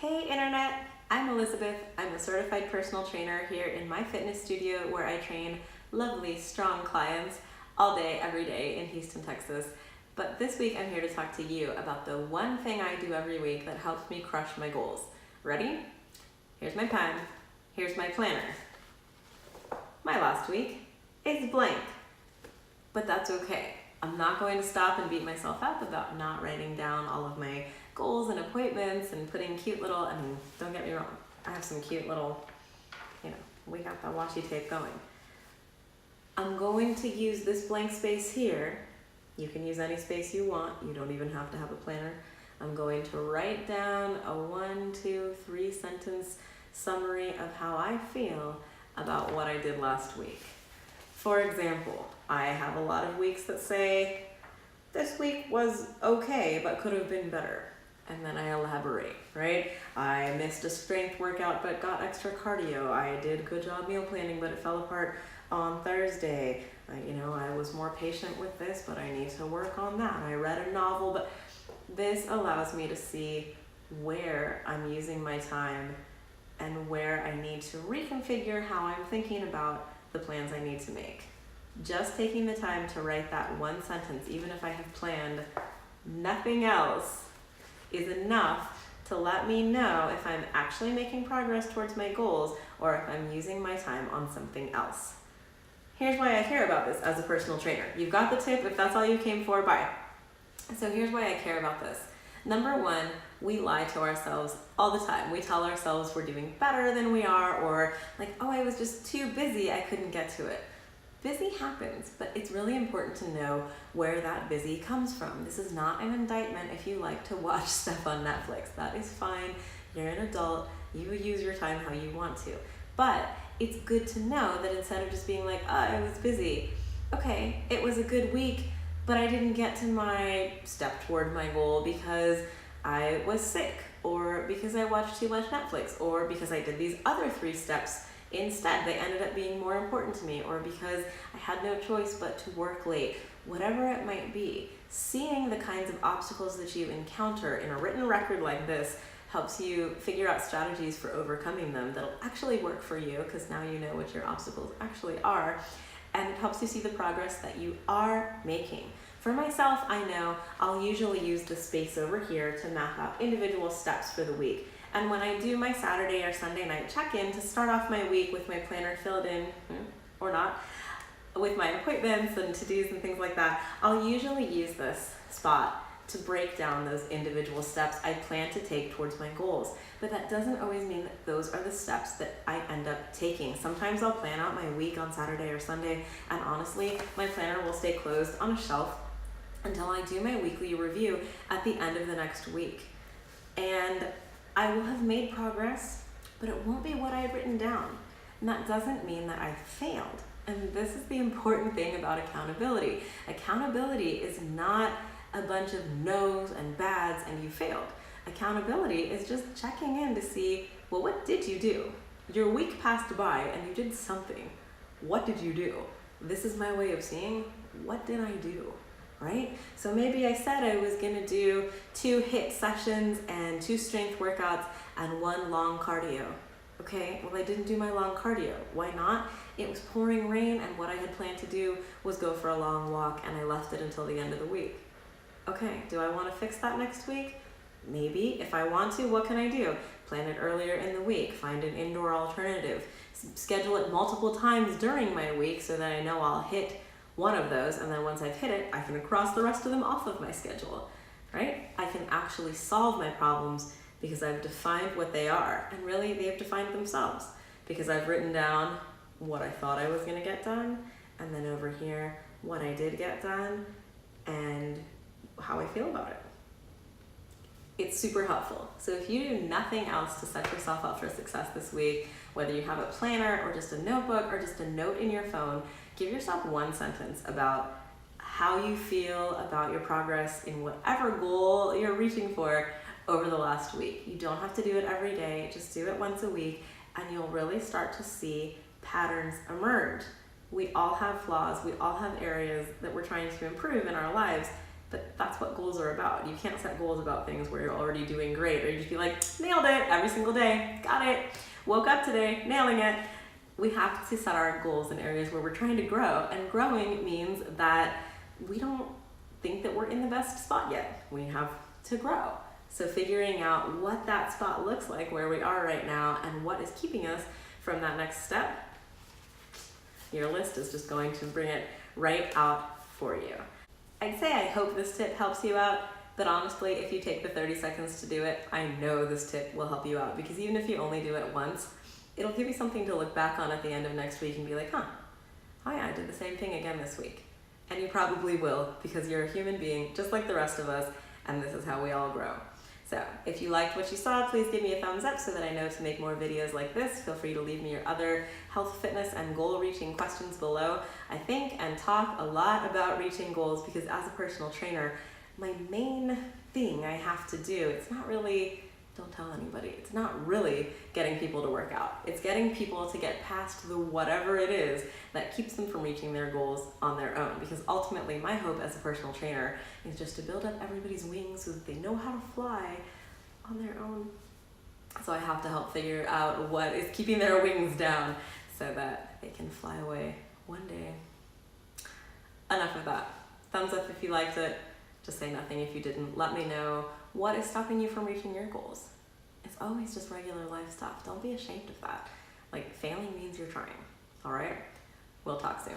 Hey Internet, I'm Elizabeth. I'm a certified personal trainer here in my fitness studio where I train lovely, strong clients all day, every day in Houston, Texas. But this week I'm here to talk to you about the one thing I do every week that helps me crush my goals. Ready? Here's my pen. Here's my planner. My last week is blank, but that's okay. I'm not going to stop and beat myself up about not writing down all of my goals and appointments and putting cute little, don't get me wrong, I have some cute little, we got the washi tape going. I'm going to use this blank space here. You can use any space you want. You don't even have to have a planner. I'm going to write down a 1, 2, 3 sentence summary of how I feel about what I did last week. For example, I have a lot of weeks that say, this week was okay, but could have been better. And then I elaborate, right? I missed a strength workout, but got extra cardio. I did good job meal planning, but it fell apart on Thursday. I was more patient with this, but I need to work on that. I read a novel, but this allows me to see where I'm using my time and where I need to reconfigure how I'm thinking about the plans I need to make. Just taking the time to write that one sentence, even if I have planned nothing else, is enough to let me know if I'm actually making progress towards my goals or if I'm using my time on something else. Here's why I care about this as a personal trainer. You've got the tip. If that's all you came for, bye. So here's why I care about this. Number one, we lie to ourselves all the time. We tell ourselves we're doing better than we are, or I was just too busy, I couldn't get to it. Busy happens, but it's really important to know where that busy comes from. This is not an indictment if you like to watch stuff on Netflix. That is fine. You're an adult. You use your time how you want to. But it's good to know that instead of just being like, oh, I was busy. Okay, it was a good week, but I didn't get to my step toward my goal because I was sick, or because I watched too much Netflix, or because I did these other 3 steps instead. They ended up being more important to me, or because I had no choice but to work late. Whatever it might be, seeing the kinds of obstacles that you encounter in a written record like this helps you figure out strategies for overcoming them that'll actually work for you, because now you know what your obstacles actually are, and it helps you see the progress that you are making. For myself, I know I'll usually use the space over here to map out individual steps for the week. And when I do my Saturday or Sunday night check-in to start off my week with my planner filled in, or not, with my appointments and to-dos and things like that, I'll usually use this spot to break down those individual steps I plan to take towards my goals. But that doesn't always mean that those are the steps that I end up taking. Sometimes I'll plan out my week on Saturday or Sunday, and honestly, my planner will stay closed on a shelf until I do my weekly review at the end of the next week. And I will have made progress, but it won't be what I had written down. And that doesn't mean that I failed. And this is the important thing about accountability. Accountability is not a bunch of no's and bads and you failed. Accountability is just checking in to see, well, what did you do? Your week passed by and you did something. What did you do? This is my way of seeing, what did I do? Right? So maybe I said I was gonna do 2 HIIT sessions and 2 strength workouts and 1 long cardio. Okay, well I didn't do my long cardio. Why not? It was pouring rain and what I had planned to do was go for a long walk and I left it until the end of the week. Okay, do I wanna fix that next week? Maybe. If I want to, what can I do? Plan it earlier in the week, find an indoor alternative, schedule it multiple times during my week so that I know I'll hit one of those, and then once I've hit it, I can cross the rest of them off of my schedule, right? I can actually solve my problems because I've defined what they are, and really they've defined themselves because I've written down what I thought I was gonna get done, and then over here, what I did get done, and how I feel about it. It's super helpful. So if you do nothing else to set yourself up for success this week, whether you have a planner or just a notebook or just a note in your phone, give yourself 1 sentence about how you feel about your progress in whatever goal you're reaching for over the last week. You don't have to do it every day, just do it once a week, and you'll really start to see patterns emerge. We all have flaws, we all have areas that we're trying to improve in our lives, But that's what goals are about. You can't set goals about things where you're already doing great, or you just be like, nailed it every single day, got it, woke up today, nailing it. We have to set our goals in areas where we're trying to grow, and growing means that we don't think that we're in the best spot yet. We have to grow. So figuring out what that spot looks like, where we are right now, and what is keeping us from that next step, your list is just going to bring it right out for you. I'd say I hope this tip helps you out, but honestly, if you take the 30 seconds to do it, I know this tip will help you out, because even if you only do it once, it'll give you something to look back on at the end of next week and be like, I did the same thing again this week. And you probably will, because you're a human being just like the rest of us, and this is how we all grow. So if you liked what you saw, please give me a thumbs up so that I know to make more videos like this. Feel free to leave me your other health, fitness, and goal-reaching questions below. I think and talk a lot about reaching goals because as a personal trainer, my main thing I have to do, it's not really, don't tell anybody, it's not really getting people to work out. It's getting people to get past the whatever it is that keeps them from reaching their goals on their own. Because ultimately, my hope as a personal trainer is just to build up everybody's wings so that they know how to fly on their own. So I have to help figure out what is keeping their wings down so that they can fly away one day. Enough of that. Thumbs up if you liked it. Just say nothing if you didn't. Let me know what is stopping you from reaching your goals. It's always just regular life stuff. Don't be ashamed of that. Like, failing means you're trying. All right? We'll talk soon.